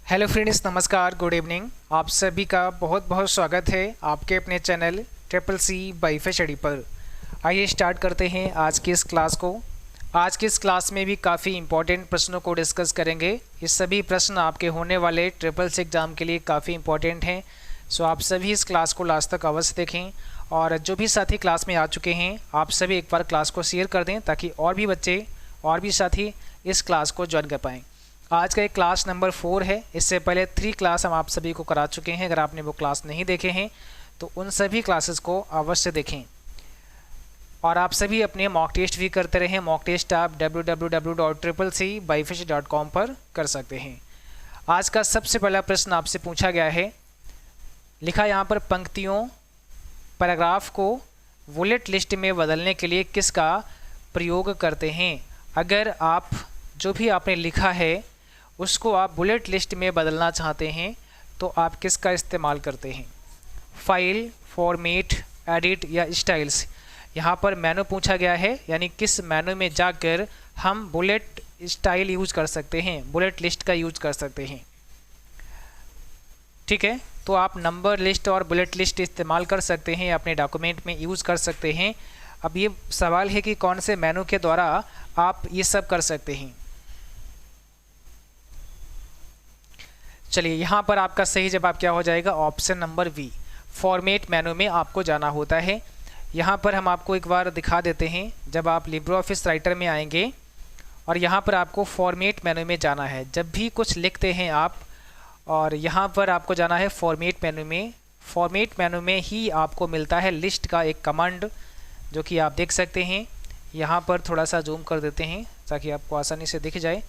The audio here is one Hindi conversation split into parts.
हेलो फ्रेंड्स, नमस्कार, गुड इवनिंग। आप सभी का बहुत बहुत स्वागत है आपके अपने चैनल ट्रिपल सी बाईफे स्टडी पर। आइए स्टार्ट करते हैं आज की इस क्लास को। आज की इस क्लास में भी काफ़ी इंपॉर्टेंट प्रश्नों को डिस्कस करेंगे। ये सभी प्रश्न आपके होने वाले ट्रिपल सी एग्ज़ाम के लिए काफ़ी इंपॉर्टेंट हैं। सो आप सभी इस क्लास को लास्ट तक अवश्य देखें और जो भी साथी क्लास में आ चुके हैं आप सभी एक बार क्लास को शेयर कर दें ताकि और भी बच्चे और भी साथी इस क्लास को ज्वाइन कर पाएँ। आज का एक क्लास नंबर 4 है। इससे पहले 3 क्लास हम आप सभी को करा चुके हैं। अगर आपने वो क्लास नहीं देखे हैं तो उन सभी क्लासेस को अवश्य देखें और आप सभी अपने मॉक टेस्ट भी करते रहें। मॉक टेस्ट आप www.triplec.com पर कर सकते हैं। आज का सबसे पहला प्रश्न आपसे पूछा गया है, लिखा यहाँ पर पंक्तियों पैराग्राफ को बुलेट लिस्ट में बदलने के लिए किसका प्रयोग करते हैं। अगर आप जो भी आपने लिखा है उसको आप बुलेट लिस्ट में बदलना चाहते हैं तो आप किसका इस्तेमाल करते हैं। फाइल, फॉर्मेट, एडिट या स्टाइल्स। यहाँ पर मेनू पूछा गया है, यानी किस मेनू में जाकर हम बुलेट स्टाइल यूज कर सकते हैं, बुलेट लिस्ट का यूज कर सकते हैं। ठीक है, तो आप नंबर लिस्ट और बुलेट लिस्ट इस्तेमाल कर सकते हैं, अपने डॉक्यूमेंट में यूज कर सकते हैं। अब ये सवाल है कि कौन से मेनू के द्वारा आप ये सब कर सकते हैं। चलिए, यहाँ पर आपका सही जवाब क्या हो जाएगा, option number B, format menu में आपको जाना होता है। यहाँ पर हम आपको एक बार दिखा देते हैं। जब आप लिब्रे ऑफिस राइटर में आएंगे और यहाँ पर आपको फॉर्मेट मेनू में जाना है, जब भी कुछ लिखते हैं आप और यहाँ पर आपको जाना है फॉर्मेट मेनू में। फॉर्मेट मेनू में ही आपको मिलता है लिस्ट का एक कमांड, जो कि आप देख सकते हैं। यहाँ पर थोड़ा सा जूम कर देते हैं ताकि आपको आसानी से दिख जाए।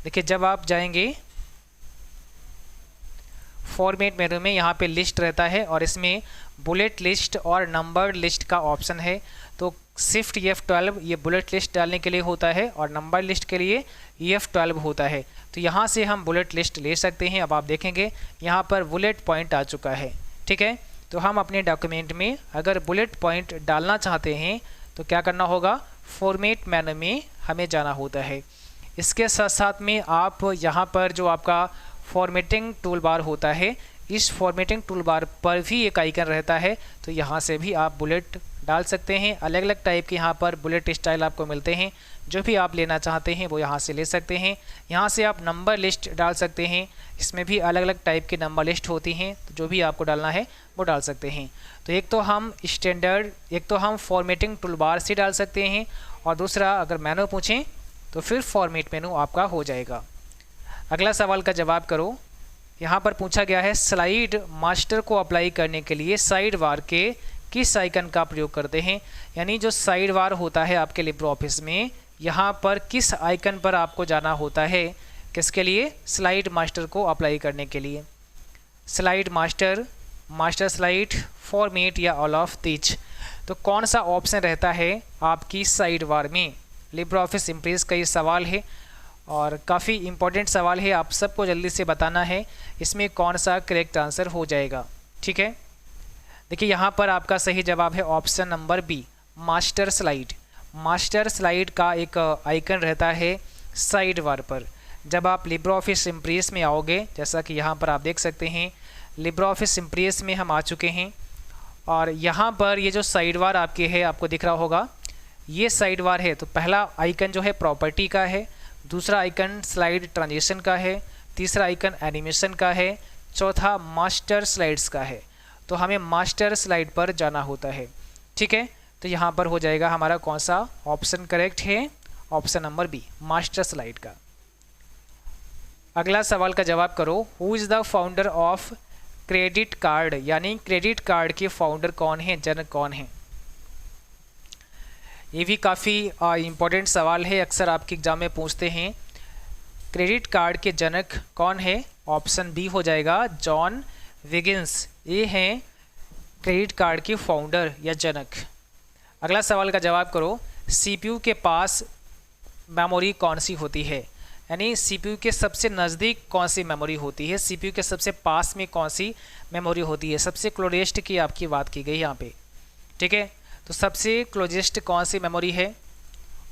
देखिए, जब आप जाएंगे फॉर्मेट मेनू में, यहाँ पे लिस्ट रहता है और इसमें बुलेट लिस्ट और नंबर लिस्ट का ऑप्शन है। तो शिफ्ट F12 ये बुलेट लिस्ट डालने के लिए होता है और नंबर लिस्ट के लिए F12 होता है। तो यहाँ से हम बुलेट लिस्ट ले सकते हैं। अब आप देखेंगे यहाँ पर बुलेट पॉइंट आ चुका है। ठीक है, तो हम अपने डॉक्यूमेंट में अगर बुलेट पॉइंट डालना चाहते हैं तो क्या करना होगा, फॉर्मेट मेनू में हमें जाना होता है। इसके साथ साथ में आप यहाँ पर जो आपका फॉर्मेटिंग टूल बार होता है, इस फॉर्मेटिंग टूल बार पर भी एक आइकन रहता है। तो यहाँ से भी आप बुलेट डाल सकते हैं। अलग अलग टाइप के यहाँ पर बुलेट स्टाइल आपको मिलते हैं। जो भी आप लेना चाहते हैं वो यहाँ से ले सकते हैं। यहाँ से आप नंबर लिस्ट डाल सकते हैं। इसमें भी अलग अलग टाइप की नंबर लिस्ट होती हैं, तो जो भी आपको डालना है वो डाल सकते हैं। तो एक तो हम स्टैंडर्ड, एक तो हम फॉर्मेटिंग टूल बार से डाल सकते हैं और दूसरा अगर मेनू पूछें तो फिर फॉर्मेट मेनू आपका हो जाएगा। अगला सवाल का जवाब करो। यहाँ पर पूछा गया है, स्लाइड मास्टर को अप्लाई करने के लिए साइड बार के किस आइकन का प्रयोग करते हैं। यानी जो साइड बार होता है आपके लिब्रे ऑफिस में, यहाँ पर किस आइकन पर आपको जाना होता है, किसके लिए, स्लाइड मास्टर को अप्लाई करने के लिए। Slide master, master slide, format या ऑल ऑफ दीज। तो कौन सा ऑप्शन रहता है आपकी साइड बार में। लिब्रे ऑफिस इम्प्रेस का ये सवाल है और काफ़ी इम्पोर्टेंट सवाल है, आप सबको जल्दी से बताना है इसमें कौन सा करेक्ट आंसर हो जाएगा। ठीक है, देखिए यहाँ पर आपका सही जवाब है option number B, master slide. Master slide का एक आइकन रहता है साइड बार पर। जब आप लिब्रे ऑफिस इम्प्रेस में आओगे, जैसा कि यहाँ पर आप देख सकते हैं, लिब्रे ऑफिस इम्प्रेस में हम आ चुके हैं और यहाँ पर ये जो साइड बार आपके है, आपको दिख रहा होगा, ये साइड बार है। तो पहला आइकन जो है प्रॉपर्टी का है, दूसरा आइकन स्लाइड ट्रांजिशन का है, तीसरा आइकन एनिमेशन का है, चौथा मास्टर स्लाइड्स का है। तो हमें मास्टर स्लाइड पर जाना होता है। ठीक है, तो यहाँ पर हो जाएगा हमारा कौन सा ऑप्शन करेक्ट है, option number B, master slide का। अगला सवाल का जवाब करो। Who is the founder of credit card. यानी क्रेडिट कार्ड के फाउंडर कौन है, जनक कौन है। ये भी काफ़ी इम्पोर्टेंट सवाल है, अक्सर आपके एग्जाम में पूछते हैं। क्रेडिट कार्ड के जनक कौन है, ऑप्शन बी हो जाएगा, जॉन विगिन्स। ये हैं क्रेडिट कार्ड के फाउंडर या जनक। अगला सवाल का जवाब करो। सीपीयू के पास मेमोरी कौन सी होती है। यानी सीपीयू के सबसे नज़दीक कौन सी मेमोरी होती है, सीपीयू के सबसे पास में कौन सी मेमोरी होती है। सबसे क्लोजेस्ट की आपकी बात की गई यहाँ पे। ठीक है, तो सबसे क्लोजेस्ट कौन सी मेमोरी है,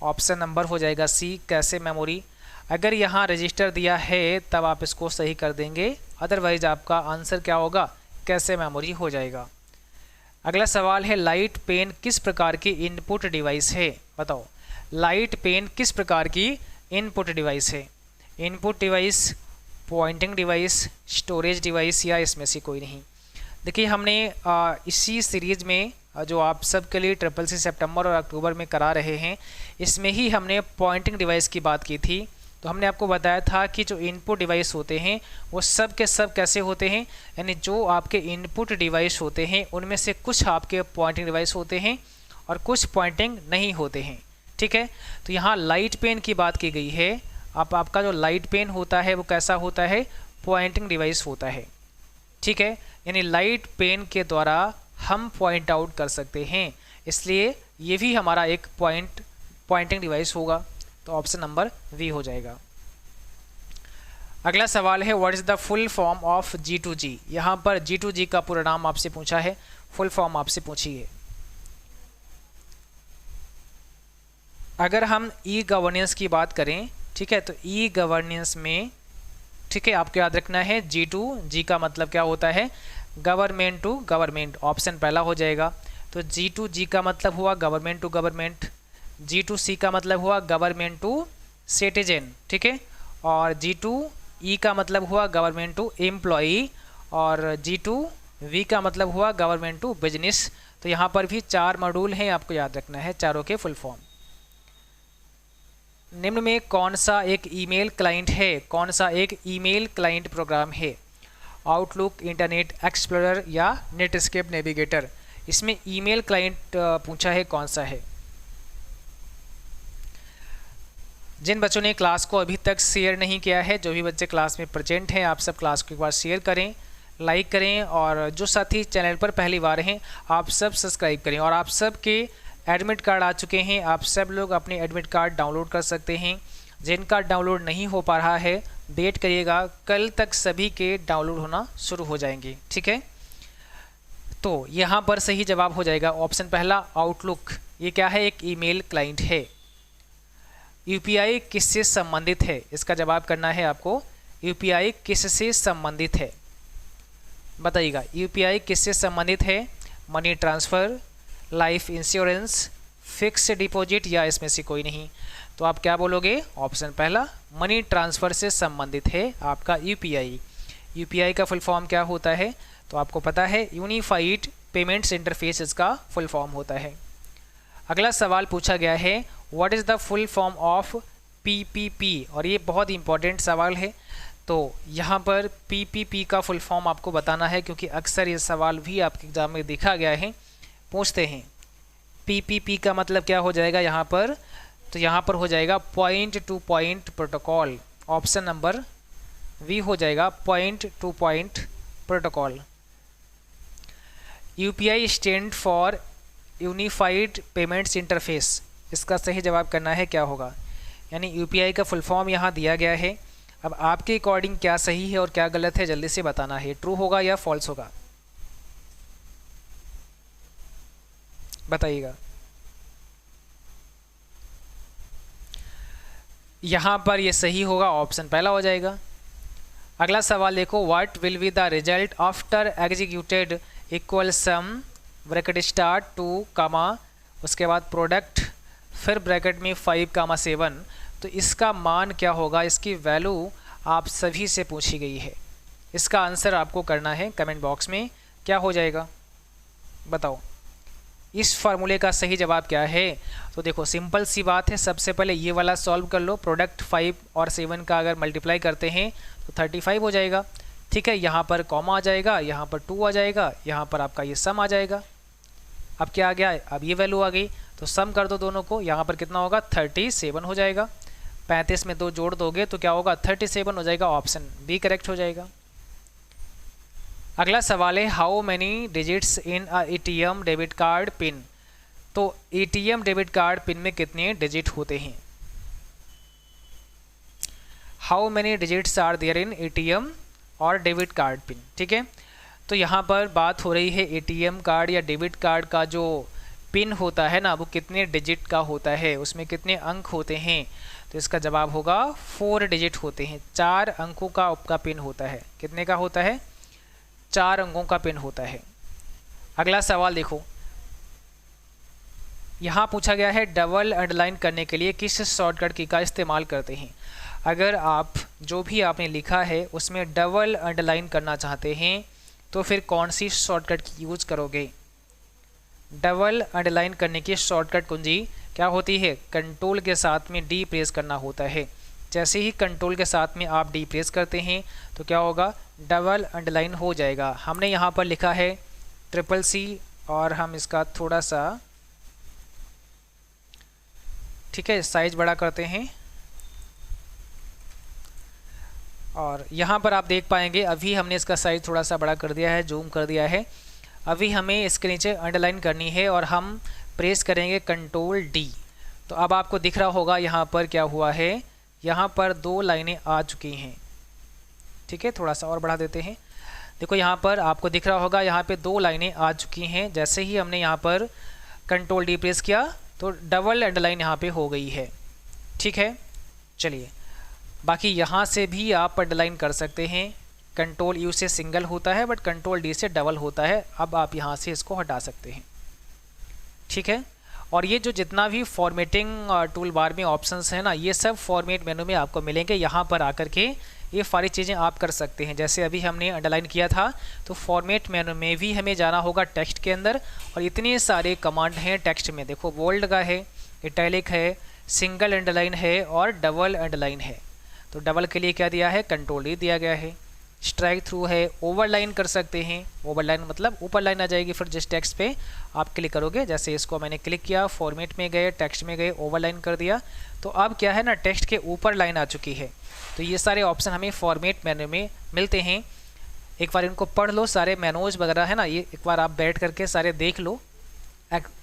ऑप्शन नंबर हो जाएगा सी, कैशे मेमोरी। अगर यहाँ रजिस्टर दिया है तब आप इसको सही कर देंगे, अदरवाइज आपका आंसर क्या होगा, कैसे मेमोरी हो जाएगा। अगला सवाल है लाइट पेन किस प्रकार की इनपुट डिवाइस है, बताओ। लाइट पेन किस प्रकार की इनपुट डिवाइस है। Input device, pointing device, storage device या इसमें से कोई नहीं। देखिए हमने इसी सीरीज में जो आप सब के लिए CCC सितंबर और अक्टूबर में करा रहे हैं, इसमें ही हमने पॉइंटिंग डिवाइस की बात की थी। तो हमने आपको बताया था कि जो इनपुट डिवाइस होते हैं वो सब के सब कैसे होते हैं, यानी जो आपके इनपुट डिवाइस होते हैं उनमें से कुछ आपके पॉइंटिंग डिवाइस होते हैं और कुछ पॉइंटिंग नहीं होते हैं, ठीक है। तो यहाँ लाइट पेन की बात की गई है। आपका जो लाइट पेन होता है वो कैसा होता है, पॉइंटिंग डिवाइस होता है, ठीक है। यानी लाइट पेन के द्वारा हम पॉइंट आउट कर सकते हैं, इसलिए ये भी हमारा एक पॉइंटिंग डिवाइस होगा। तो ऑप्शन नंबर वी हो जाएगा। अगला सवाल है what is the full form of G2G। यहाँ पर G2G का पूरा नाम आपसे पूछा है, फुल फॉर्म आपसे पूछिए। अगर हम ई गवर्नेंस की बात करें, ठीक है, तो ई गवर्नेंस में, ठीक है, आपको याद रखना है G2G का मतलब क्या होता है, गवर्नमेंट टू गवर्नमेंट। ऑप्शन पहला हो जाएगा। तो G2G का मतलब हुआ गवर्नमेंट टू गवर्नमेंट, G2C का मतलब हुआ गवर्नमेंट टू सिटीजन, ठीक है, और G2E का मतलब हुआ गवर्नमेंट टू एम्प्लॉई, और G2V का मतलब हुआ गवर्नमेंट टू बिजनेस। तो यहाँ पर भी 4 मॉड्यूल हैं, आपको याद रखना है चारों के फुल फॉर्म। निम्न में कौन सा एक ईमेल क्लाइंट है, कौन सा एक ईमेल क्लाइंट प्रोग्राम है, आउटलुक, इंटरनेट एक्सप्लोरर या नेटस्केप नेविगेटर। इसमें ईमेल क्लाइंट पूछा है, कौन सा है। जिन बच्चों ने क्लास को अभी तक शेयर नहीं किया है, जो भी बच्चे क्लास में प्रेजेंट हैं, आप सब क्लास को एक बार शेयर करें, लाइक करें, और जो साथी चैनल पर पहली बार हैं आप सब सब्सक्राइब करें। और आप सब के एडमिट कार्ड आ चुके हैं, आप सब लोग अपने एडमिट कार्ड डाउनलोड कर सकते हैं। जिनका डाउनलोड नहीं हो पा रहा है वेट करिएगा, कल तक सभी के डाउनलोड होना शुरू हो जाएंगे, ठीक है। तो यहाँ पर सही जवाब हो जाएगा ऑप्शन पहला, आउटलुक। ये क्या है, एक ईमेल क्लाइंट है। यूपीआई किससे संबंधित है, इसका जवाब करना है आपको। यूपीआई किससे संबंधित है, बताइएगा। यूपीआई किससे संबंधित है, money transfer, life insurance, fix deposit या इसमें से कोई नहीं। तो आप क्या बोलोगे, ऑप्शन पहला, मनी ट्रांसफ़र से संबंधित है आपका यूपीआई। यूपीआई का फुल फॉर्म क्या होता है, तो आपको पता है, यूनिफाइड पेमेंट्स इंटरफेस इसका फुल फॉर्म होता है। अगला सवाल पूछा गया है what is the full form of PPP, और ये बहुत इंपॉर्टेंट सवाल है। तो यहाँ पर पीपीपी का फुल फॉर्म आपको बताना है, क्योंकि अक्सर ये सवाल भी आपके एग्जाम में देखा गया है, पूछते हैं। पीपीपी का मतलब क्या हो जाएगा यहाँ पर, तो यहाँ पर हो जाएगा point to point protocol. Option number B हो जाएगा, point to point protocol. UPI stand for unified payments interface, इसका सही जवाब करना है, क्या होगा। यानी यूपीआई का फुल फॉर्म यहाँ दिया गया है। अब आपके अकॉर्डिंग क्या सही है और क्या गलत है जल्दी से बताना है, ट्रू होगा या फॉल्स होगा, बताइएगा। यहाँ पर ये सही होगा, ऑप्शन पहला हो जाएगा। अगला सवाल देखो, what will be the result after executed equal some bracket start 2 कामा, उसके बाद प्रोडक्ट, फिर ब्रैकेट में 5,7। तो इसका मान क्या होगा, इसकी वैल्यू आप सभी से पूछी गई है। इसका आंसर आपको करना है कमेंट बॉक्स में, क्या हो जाएगा बताओ। इस फार्मूले का सही जवाब क्या है, तो देखो सिंपल सी बात है, सबसे पहले ये वाला सॉल्व कर लो। प्रोडक्ट 5 और 7 का अगर मल्टीप्लाई करते हैं तो 35 हो जाएगा, ठीक है। यहाँ पर कॉमा आ जाएगा, यहाँ पर 2 आ जाएगा, यहाँ पर आपका ये सम आ जाएगा। अब क्या आ गया, अब ये वैल्यू आ गई, तो सम कर दो दोनों को, यहाँ पर कितना होगा, 37 हो जाएगा। 35 में 2 जोड़ दोगे तो क्या होगा, 37 हो जाएगा। ऑप्शन बी करेक्ट हो जाएगा। अगला सवाल है how many digits in a ATM debit card PIN. तो एटीएम डेबिट कार्ड पिन में कितने डिजिट होते हैं, how many digits are there in ATM और डेबिट कार्ड पिन, ठीक है। तो यहाँ पर बात हो रही है एटीएम कार्ड या डेबिट कार्ड का जो पिन होता है ना, वो कितने डिजिट का होता है, उसमें कितने अंक होते हैं। तो इसका जवाब होगा 4 डिजिट होते हैं, 4 अंकों का आपका पिन होता है। कितने का होता है? 4 अंकों का पिन होता है। अगला सवाल देखो, यहाँ पूछा गया है डबल अंडरलाइन करने के लिए किस शॉर्टकट की का इस्तेमाल करते हैं। अगर आप जो भी आपने लिखा है उसमें डबल अंडरलाइन करना चाहते हैं तो फिर कौन सी शॉर्टकट की यूज करोगे? डबल अंडरलाइन करने की शॉर्टकट कुंजी क्या होती है? कंट्रोल के साथ में डी प्रेस करना होता है। जैसे ही कंट्रोल के साथ में आप डी प्रेस करते हैं तो क्या होगा? डबल अंडरलाइन हो जाएगा। हमने यहाँ पर लिखा है CCC और हम इसका थोड़ा सा, ठीक है, साइज बड़ा करते हैं और यहाँ पर आप देख पाएंगे अभी हमने इसका साइज थोड़ा सा बड़ा कर दिया है, जूम कर दिया है। अभी हमें इसके नीचे अंडरलाइन करनी है और हम प्रेस करेंगे कंट्रोल डी। तो अब आपको दिख रहा होगा यहाँ पर क्या हुआ है, यहाँ पर 2 लाइनें आ चुकी हैं। ठीक है, थोड़ा सा और बढ़ा देते हैं। देखो यहाँ पर आपको दिख रहा होगा यहाँ पे 2 लाइनें आ चुकी हैं। जैसे ही हमने यहाँ पर कंट्रोल डी प्रेस किया तो डबल अंडरलाइन यहाँ पे हो गई है। ठीक है, चलिए बाकी यहाँ से भी आप अंडरलाइन कर सकते हैं। कंट्रोल यू से सिंगल होता है बट कंट्रोल डी से डबल होता है। अब आप यहाँ से इसको हटा सकते हैं। ठीक है, और ये जो जितना भी फॉर्मेटिंग टूल बार में ऑप्शंस है ना, ये सब फॉर्मेट मेनू में आपको मिलेंगे। यहाँ पर आकर के ये सारी चीज़ें आप कर सकते हैं। जैसे अभी हमने अंडरलाइन किया था तो फॉर्मेट मेनू में भी हमें जाना होगा टेक्स्ट के अंदर, और इतने सारे कमांड हैं टेक्स्ट में। देखो बोल्ड का है, इटैलिक है, सिंगल अंडरलाइन है और डबल अंडरलाइन है। तो डबल के लिए क्या दिया है? कंट्रोल डी दिया गया है। स्ट्राइक थ्रू है, ओवरलाइन कर सकते हैं। ओवरलाइन मतलब ऊपर लाइन आ जाएगी फिर जिस टेक्स्ट पे आप क्लिक करोगे। जैसे इसको मैंने क्लिक किया, फॉर्मेट में गए, टेक्स्ट में गए, ओवरलाइन कर दिया, तो अब क्या है ना, टेक्स्ट के ऊपर लाइन आ चुकी है। तो ये सारे ऑप्शन हमें फॉर्मेट मेनू में मिलते हैं। एक बार इनको पढ़ लो, सारे मेनूज वगैरह है ना, ये एक बार आप बैठ करके सारे देख लो।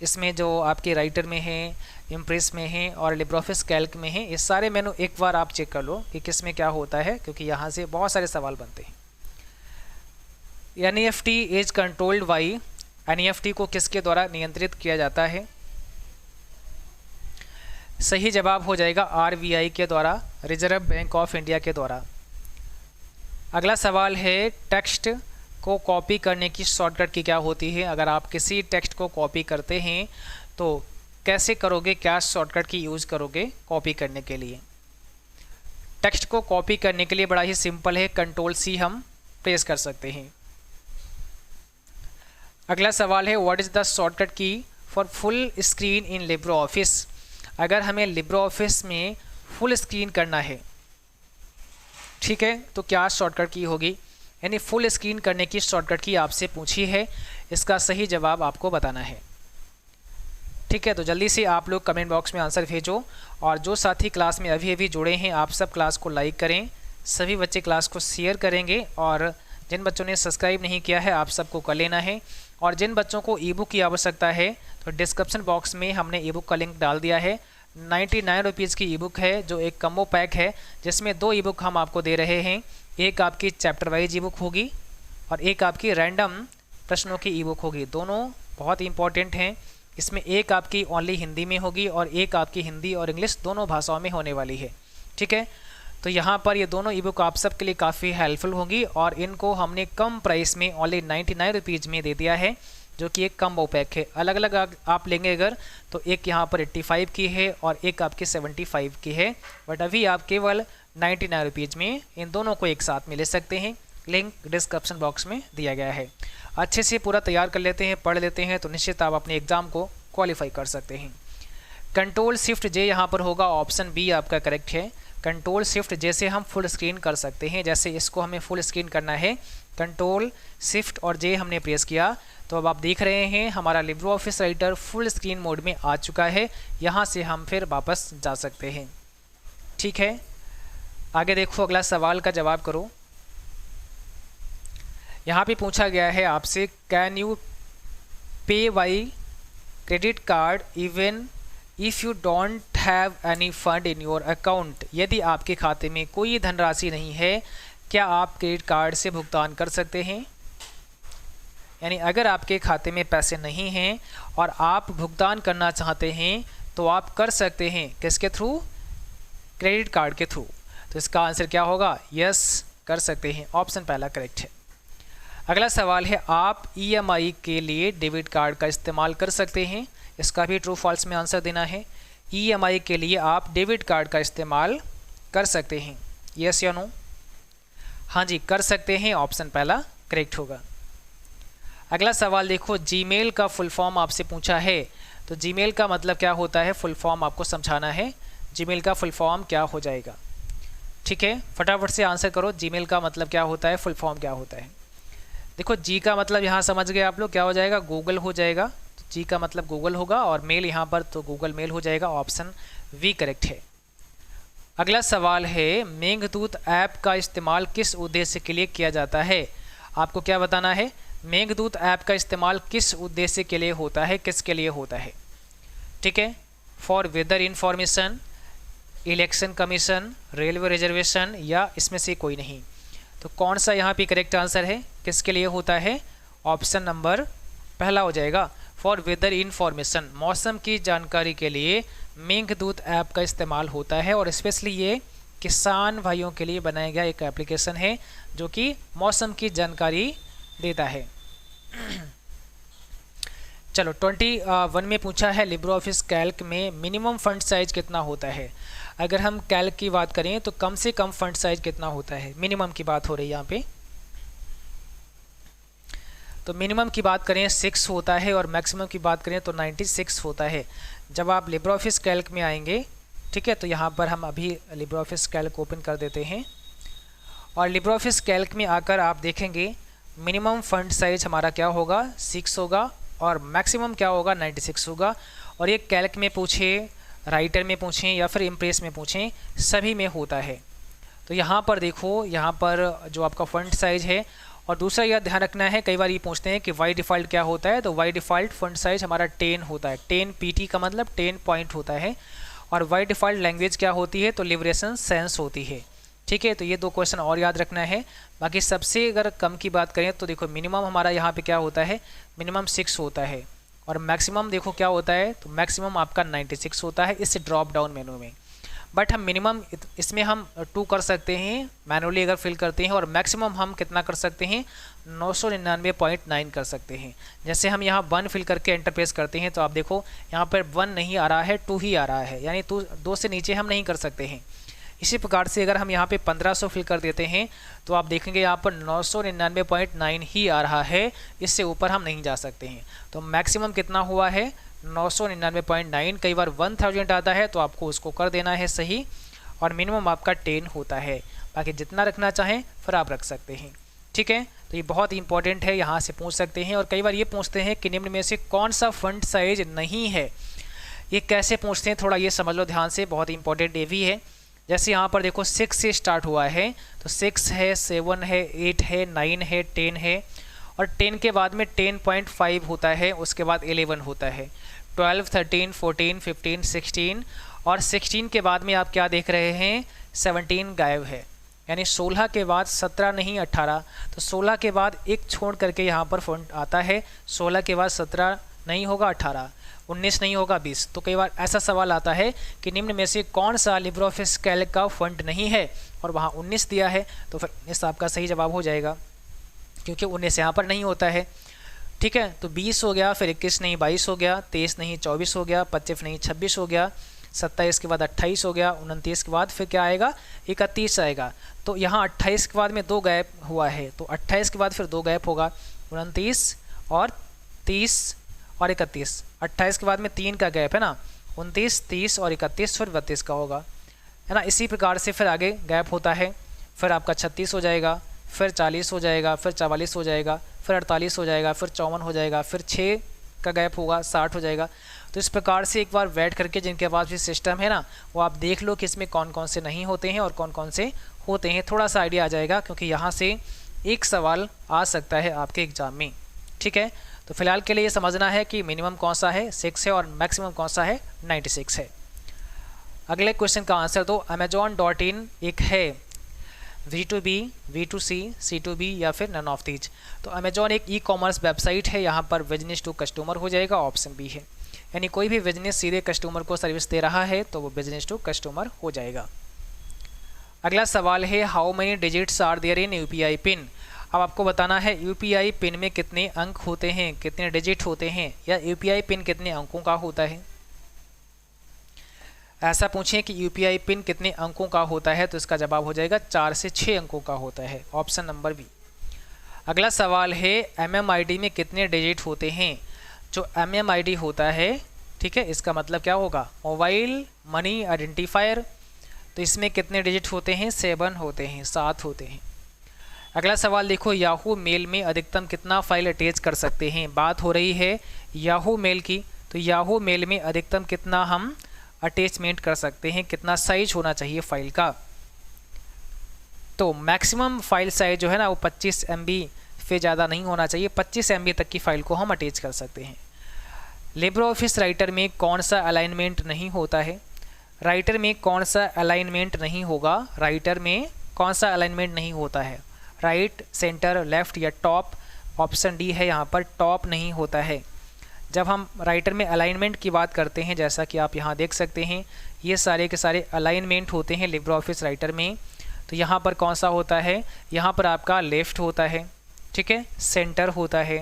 इसमें जो आपके राइटर में है, इम्प्रेस में है और लिब्रियोफिस कैल्क में है, ये सारे मेनू एक बार आप चेक कर लो कि किस में क्या होता है, क्योंकि यहाँ से बहुत सारे सवाल बनते हैं। NEFT is controlled by, NEFT को किसके द्वारा नियंत्रित किया जाता है? सही जवाब हो जाएगा RBI के द्वारा, रिजर्व बैंक ऑफ इंडिया के द्वारा। अगला सवाल है टेक्स्ट को कॉपी करने की शॉर्टकट की क्या होती है? अगर आप किसी टेक्स्ट को कॉपी करते हैं तो कैसे करोगे, क्या शॉर्टकट की यूज़ करोगे कॉपी करने के लिए? टेक्स्ट को कॉपी करने के लिए बड़ा ही सिंपल है, कंट्रोल C हम प्रेस कर सकते हैं। अगला सवाल है व्हाट इज़ द शॉर्टकट की for full screen in LibreOffice? अगर हमें लिब्रियोफिस में फुल स्क्रीन करना है, ठीक है, तो क्या शॉर्टकट की होगी? यानी फुल स्क्रीन करने की शॉर्टकट की आपसे पूछी है, इसका सही जवाब आपको बताना है। ठीक है, तो जल्दी से आप लोग कमेंट बॉक्स में आंसर भेजो, और जो साथी क्लास में अभी अभी जुड़े हैं आप सब क्लास को लाइक करें, सभी बच्चे क्लास को शेयर करेंगे, और जिन बच्चों ने सब्सक्राइब नहीं किया है आप सबको कर लेना है। और जिन बच्चों को ई बुक की आवश्यकता है तो डिस्क्रिप्शन बॉक्स में हमने ई बुक का लिंक डाल दिया है। 99 रुपीज़ की ई बुक है जो एक कम्बो पैक है, जिसमें 2 ई बुक हम आपको दे रहे हैं। एक आपकी चैप्टर वाइज ई बुक होगी और एक आपकी रैंडम प्रश्नों की ई बुक होगी। दोनों बहुत इंपॉर्टेंट हैं। इसमें एक आपकी ओनली हिंदी में होगी और एक आपकी हिंदी और इंग्लिश दोनों भाषाओं में होने वाली है। ठीक है, तो यहाँ पर ये दोनों ई बुक आप सब के लिए काफ़ी हेल्पफुल होंगी, और इनको हमने कम प्राइस में ओनली 99 रुपीज़ में दे दिया है, जो कि एक कम्बो पैक है। अलग अलग आप लेंगे अगर तो एक यहाँ पर 85 की है और एक आपकी 75 की है, बट अभी आप केवल 99 रुपीज़ में इन दोनों को एक साथ में ले सकते हैं। लिंक डिस्क्रिप्शन बॉक्स में दिया गया है। अच्छे से पूरा तैयार कर लेते हैं, पढ़ लेते हैं, तो निश्चित आप अपने एग्ज़ाम को क्वालिफाई कर सकते हैं। कंट्रोल शिफ्ट जे यहाँ पर होगा, ऑप्शन बी आपका करेक्ट है। कंट्रोल शिफ्ट जे से हम फुल स्क्रीन कर सकते हैं। जैसे इसको हमें फुल स्क्रीन करना है, कंट्रोल शिफ्ट और जे हमने प्रेस किया, तो अब आप देख रहे हैं हमारा LibreOffice writer full screen mode में आ चुका है। यहाँ से हम फिर वापस जा सकते हैं। ठीक है, आगे देखो, अगला सवाल का जवाब करो। यहाँ पे पूछा गया है आपसे कैन यू पे by credit card even if you don't have any fund in your account? यदि आपके खाते में कोई धनराशि नहीं है, क्या आप क्रेडिट कार्ड से भुगतान कर सकते हैं? यानी अगर आपके खाते में पैसे नहीं हैं और आप भुगतान करना चाहते हैं तो आप कर सकते हैं। किसके थ्रू? क्रेडिट कार्ड के थ्रू। तो इसका आंसर क्या होगा? यस कर सकते हैं, ऑप्शन पहला करेक्ट है। अगला सवाल है, आप ईएमआई के लिए डेबिट कार्ड का इस्तेमाल कर सकते हैं? इसका भी ट्रू फॉल्स में आंसर देना है। ईएमआई के लिए आप डेबिट कार्ड का इस्तेमाल कर सकते हैं, यस या नो? हाँ जी कर सकते हैं, ऑप्शन पहला करेक्ट होगा। अगला सवाल देखो, जीमेल का फुल फॉर्म आपसे पूछा है, तो जीमेल का मतलब क्या होता है, फुल फॉर्म आपको समझाना है। जीमेल का फुल फॉर्म क्या हो जाएगा? ठीक है, फटाफट से आंसर करो, जीमेल का मतलब क्या होता है, फुल फॉर्म क्या होता है? देखो जी का मतलब यहाँ समझ गए आप लोग, क्या हो जाएगा? गूगल हो जाएगा। तो जी का मतलब गूगल होगा और मेल यहाँ पर तो गूगल मेल हो जाएगा, ऑप्शन वी करेक्ट है। अगला सवाल है, मेघदूत ऐप का इस्तेमाल किस उद्देश्य के लिए किया जाता है? आपको क्या बताना है? मेघदूत ऐप का इस्तेमाल किस उद्देश्य के लिए होता है, किसके लिए होता है? ठीक है, for weather information, election commission, railway reservation, या इसमें से कोई नहीं। तो कौन सा यहाँ पे करेक्ट आंसर है, किसके लिए होता है? ऑप्शन नंबर पहला हो जाएगा, फॉर वेदर इंफॉर्मेशन, मौसम की जानकारी के लिए मेघदूत ऐप का इस्तेमाल होता है। और स्पेशली ये किसान भाइयों के लिए बनाया गया एक एप्लीकेशन है जो कि मौसम की जानकारी देता है। चलो 21 में पूछा है, लिब्रे ऑफिस कैल्क में मिनिमम फंड साइज कितना होता है? अगर हम कैल्क की बात करें तो कम से कम फंड साइज कितना होता है? मिनिमम की बात हो रही है यहाँ पे। तो मिनिमम की बात करें 6 होता है और मैक्सिमम की बात करें तो 96 होता है। जब आप लिब्रे ऑफिस कैल्क में आएंगे, ठीक है, तो यहाँ पर हम अभी लिब्रे ऑफिस कैल्क ओपन कर देते हैं और लिब्रे ऑफिस कैल्क में आकर आप देखेंगे मिनिमम फंड साइज हमारा क्या होगा? 6 होगा और मैक्सिमम क्या होगा? 96 होगा। और ये कैल्क में पूछे, राइटर में पूछें या फिर इम्प्रेस में पूछें, सभी में होता है। तो यहाँ पर देखो, यहाँ पर जो आपका फंड साइज है, और दूसरा यह ध्यान रखना है, कई बार ये पूछते हैं कि वाई डिफ़ॉल्ट क्या होता है, तो वाई डिफ़ॉल्ट फंड साइज हमारा 10 होता है। 10 पीटी का मतलब 10 पॉइंट होता है। और वाई डिफ़ॉल्ट लैंग्वेज क्या होती है? तो लिबरेशन सेंस होती है। ठीक है, तो ये 2 क्वेश्चन और याद रखना है। बाकी सबसे अगर कम की बात करें तो देखो मिनिमम हमारा यहाँ पे क्या होता है? मिनिमम 6 होता है और मैक्सिमम देखो क्या होता है? तो मैक्सिमम आपका 96 होता है इस ड्रॉप डाउन मेनू में। बट हम मिनिमम इसमें हम 2 कर सकते हैं मैनुअली अगर फिल करते हैं, और मैक्सिमम हम कितना कर सकते हैं? 999.9 कर सकते हैं। जैसे हम यहाँ 1 फिल करके एंटर प्रेस करते हैं तो आप देखो यहाँ पर 1 नहीं आ रहा है, 2 ही आ रहा है, यानी 2 से नीचे हम नहीं कर सकते हैं। इसी प्रकार से अगर हम यहाँ पे 1500 फिल कर देते हैं तो आप देखेंगे यहाँ पर 999.9 ही आ रहा है, इससे ऊपर हम नहीं जा सकते हैं। तो मैक्सिमम कितना हुआ है? 999.9। कई बार 1000 आता है तो आपको उसको कर देना है सही, और मिनिमम आपका 10 होता है। बाकी जितना रखना चाहें फिर आप रख सकते हैं। ठीक है, तो ये बहुत इंपॉर्टेंट है, यहाँ से पूछ सकते हैं। और कई बार ये पूछते हैं कि निम्न में से कौन सा फंड साइज नहीं है। ये कैसे पूछते हैं, थोड़ा ये समझ लो ध्यान से, बहुत इंपॉर्टेंट ये भी है। जैसे यहाँ पर देखो 6 से स्टार्ट हुआ है, तो 6 है, 7 है, 8 है, 9 है, 10 है, और 10 के बाद में 10.5 होता है, उसके बाद 11 होता है, 12, 13, 14, 15, 16, और 16 के बाद में आप क्या देख रहे हैं? 17 गायब है, यानी 16 के बाद 17 नहीं 18। तो 16 के बाद एक छोड़ करके यहाँ पर फंड आता है, 16 के बाद 17 नहीं होगा, 18, 19 नहीं होगा, 20। तो कई बार ऐसा सवाल आता है कि निम्न में से कौन सा लिब्रे ऑफिस कैल्क का फंड नहीं है, और वहाँ 19 दिया है, तो फिर 19 आपका सही जवाब हो जाएगा, क्योंकि 19 यहाँ पर नहीं होता है। ठीक है, तो 20 हो गया, फिर 21 नहीं 22 हो गया, 23 नहीं 24 हो गया, 25 नहीं 26 हो गया, 27 के बाद 28 हो गया, 29 के बाद फिर क्या आएगा? 31 आएगा। तो यहाँ 28 के बाद में 2 गैप हुआ है, तो 28 के बाद फिर 2 गैप होगा, 29 और 30 और 31। 28 के बाद में 3 का गैप है ना, 29, 30 और 31, फिर 32 का होगा, है ना। इसी प्रकार से फिर आगे गैप होता है, फिर आपका 36 हो जाएगा, फिर 40 हो जाएगा, फिर 44 हो जाएगा, फिर 48 हो जाएगा, फिर 54 हो जाएगा, फिर 6 का गैप होगा, 60 हो जाएगा। तो इस प्रकार से एक बार बैठ करके जिनके पास भी सिस्टम है ना, वो आप देख लो कि इसमें कौन कौन से नहीं होते हैं और कौन कौन से होते हैं, थोड़ा सा आइडिया आ जाएगा, क्योंकि यहाँ से एक सवाल आ सकता है आपके एग्जाम में। ठीक है, तो फिलहाल के लिए ये समझना है कि मिनिमम कौन सा है? 6 है, और मैक्सिमम कौन सा है? 96 है। अगले क्वेश्चन का आंसर दो। Amazon.in एक है V2B, V2C, C2B या फिर नन ऑफ दीज। तो अमेजॉन एक ई कॉमर्स वेबसाइट है, यहाँ पर बिजनेस टू कस्टमर हो जाएगा, ऑप्शन बी है। यानी कोई भी बिजनेस सीधे कस्टमर को सर्विस दे रहा है तो वो बिजनेस टू कस्टमर हो जाएगा। अगला सवाल है how many digits are there in UPI PIN. अब आपको बताना है यूपीआई पिन में कितने अंक होते हैं, कितने डिजिट होते हैं, या यूपीआई पिन कितने अंकों का होता है। ऐसा पूछें कि यूपीआई पिन कितने अंकों का होता है तो इसका जवाब हो जाएगा 4 से 6 अंकों का होता है, ऑप्शन नंबर बी। अगला सवाल है एमएमआईडी में कितने डिजिट होते हैं। जो एमएमआईडी होता है, ठीक है, इसका मतलब क्या होगा, मोबाइल मनी आइडेंटिफायर। तो इसमें कितने डिजिट होते हैं, 7 होते हैं, 7 होते हैं। अगला सवाल देखो, याहू मेल में अधिकतम कितना फाइल अटैच कर सकते हैं। बात हो रही है याहू मेल की, तो याहू मेल में अधिकतम कितना हम अटैचमेंट कर सकते हैं, कितना साइज होना चाहिए फाइल का। तो मैक्सिमम फाइल साइज जो है ना वो 25 MB से ज़्यादा नहीं होना चाहिए, 25 MB तक की फाइल को हम अटैच कर सकते हैं। लिब्रे ऑफिस राइटर में कौन सा अलाइनमेंट नहीं होता है। राइटर में कौन सा अलाइनमेंट नहीं होगा, राइटर में कौन सा अलाइनमेंट नहीं होता है, राइट, सेंटर, लेफ्ट या टॉप। ऑप्शन डी है यहाँ पर, टॉप नहीं होता है। जब हम राइटर में अलाइनमेंट की बात करते हैं, जैसा कि आप यहाँ देख सकते हैं, ये सारे के सारे अलाइनमेंट होते हैं लिब्रे ऑफिस राइटर में। तो यहाँ पर कौन सा होता है, यहाँ पर आपका लेफ़्ट होता है, ठीक है, सेंटर होता है,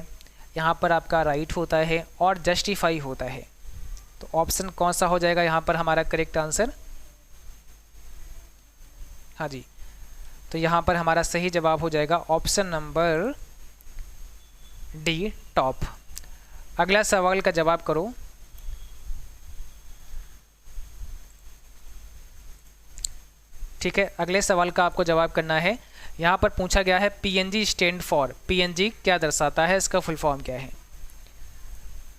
यहाँ पर आपका राइट होता है और जस्टिफाई होता है। तो ऑप्शन कौन सा हो जाएगा यहाँ पर हमारा करेक्ट आंसर। हाँ जी, तो यहाँ पर हमारा सही जवाब हो जाएगा ऑप्शन नंबर डी, टॉप। अगला सवाल का जवाब करो। ठीक है, अगले सवाल का आपको जवाब करना है। यहाँ पर पूछा गया है पीएनजी स्टैंड फॉर, पीएनजी क्या दर्शाता है, इसका फुल फॉर्म क्या है।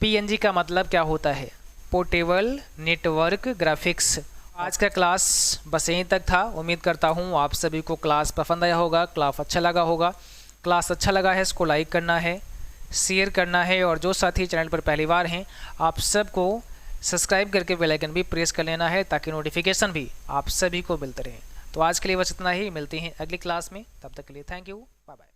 पीएनजी का मतलब क्या होता है, पोर्टेबल नेटवर्क ग्राफिक्स। आज का क्लास बस यहीं तक था। उम्मीद करता हूँ आप सभी को क्लास पसंद आया होगा, क्लास अच्छा लगा होगा। क्लास अच्छा लगा है इसको लाइक करना है, शेयर करना है, और जो साथी चैनल पर पहली बार हैं आप सबको सब्सक्राइब करके बेल आइकन भी प्रेस कर लेना है ताकि नोटिफिकेशन भी आप सभी को मिलते रहे। तो आज के लिए बस इतना ही, मिलते हैं अगली क्लास में, तब तक के लिए थैंक यू, बाय बाय।